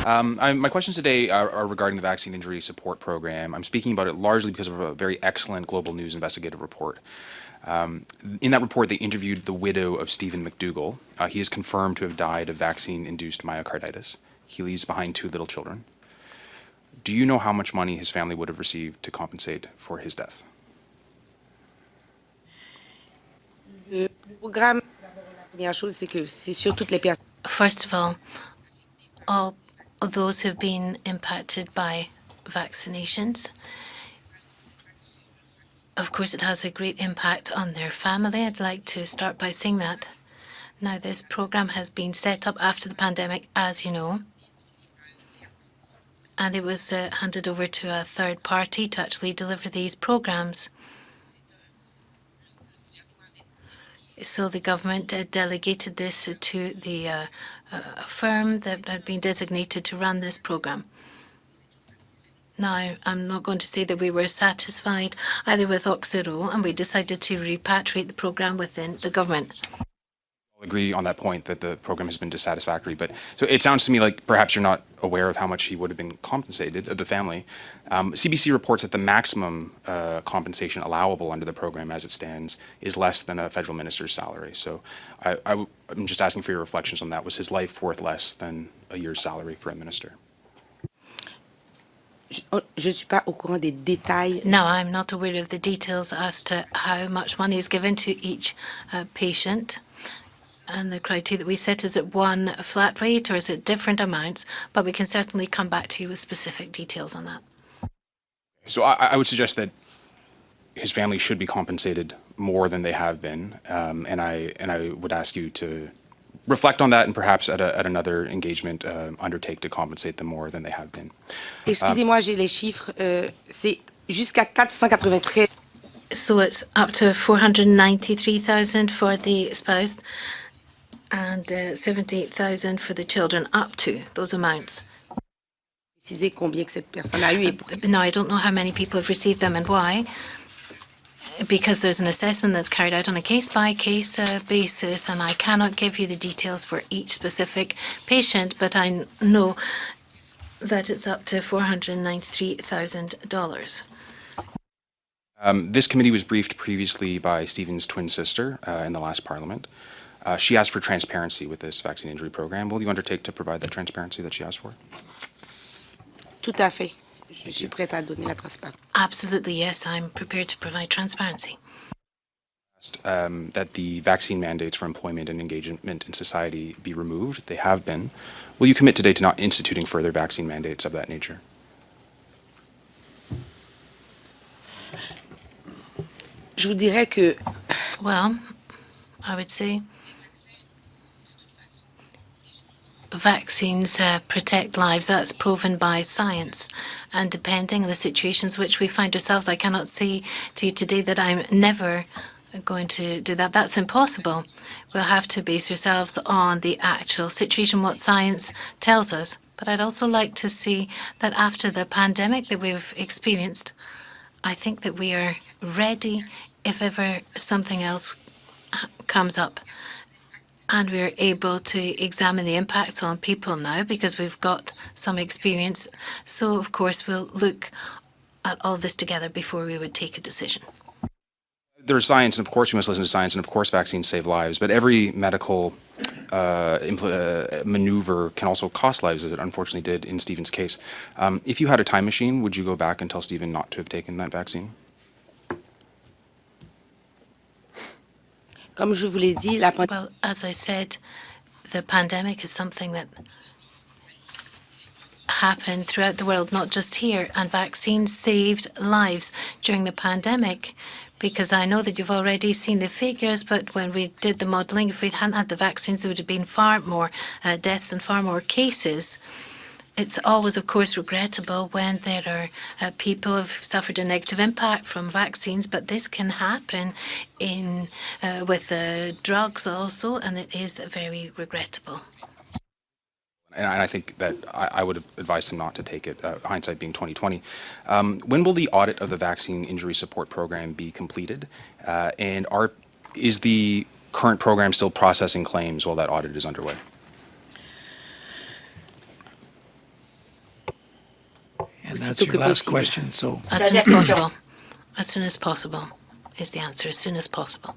My questions today are regarding the Vaccine Injury Support Program. I'm speaking about it largely because of a very excellent Global News investigative report. In that report, they interviewed the widow of Stephen McDougall. He is confirmed to have died of vaccine-induced myocarditis. He leaves behind 2 little children. Do you know how much money his family would have received to compensate for his death? First of all of those who've been impacted by vaccinations, of course, it has a great impact on their family. I'd like to start by saying that. Now, this program has been set up after the pandemic, as you know, and it was handed over to a third party to actually deliver these programs. So the government delegated this to the firm that had been designated to run this program. Now, I'm not going to say that we were satisfied either with Auxerro, and we decided to repatriate the program within the government. I'll agree on that point that the program has been dissatisfactory, but so it sounds to me like perhaps you're not aware of how much he would have been compensated, the family. CBC reports that the maximum compensation allowable under the program as it stands is less than a federal minister's salary. So I'm just asking for your reflections on that. Was his life worth less than a year's salary for a minister? No, I'm not aware of the details as to how much money is given to each patient. And the criteria that we set, is it one flat rate or is it different amounts? But we can certainly come back to you with specific details on that. So I would suggest that his family should be compensated more than they have been. And I would ask you to reflect on that and perhaps at another engagement undertake to compensate them more than they have been. Excusez-moi, j'ai les chiffres. C'est jusqu'à 493. So it's up to 493,000 for the spouse and 78,000 for the children, up to those amounts. Combien que cette personne a eu. Now, I don't know how many people have received them and why, because there's an assessment that's carried out on a case-by-case basis, and I cannot give you the details for each specific patient, but I know that it's up to $493,000. This committee was briefed previously by Stephen's twin sister in the last parliament. She asked for transparency with this vaccine injury program. Will you undertake to provide that transparency that she asked for? Tout à fait. Je suis prête à donner la transparence. Absolutely, yes. I'm prepared to provide transparency. That the vaccine mandates for employment and engagement in society be removed. They have been. Will you commit today to not instituting further vaccine mandates of that nature? Je vous dirais que... Well, I would say vaccines protect lives. That's proven by science. And depending on the situations which we find ourselves, I cannot say to you today that I'm never going to do that. That's impossible. We'll have to base ourselves on the actual situation, what science tells us. But I'd also like to see that after the pandemic that we've experienced, I think that we are ready if ever something else comes up. And we're able to examine the impacts on people now because we've got some experience. So, of course, we'll look at all this together before we would take a decision. There's science, and of course we must listen to science, and of course vaccines save lives, but every medical maneuver can also cost lives, as it unfortunately did in Stephen's case. If you had a time machine, would you go back and tell Stephen not to have taken that vaccine? Comme je vous l'ai dit, well, as I said, the pandemic is something that happened throughout the world, not just here, and vaccines saved lives during the pandemic. Because I know that you've already seen the figures, but when we did the modelling, if we hadn't had the vaccines, there would have been far more deaths and far more cases. It's always, of course, regrettable when there are people who have suffered a negative impact from vaccines, but this can happen with drugs also, and it is very regrettable. And I think that I would have advised him not to take it, hindsight being 2020. When will the audit of the Vaccine Injury Support Program be completed? And is the current program still processing claims while that audit is underway? Aussitôt that's que your last possible. question, so As soon as possible. As soon as possible is the answer. As soon as possible.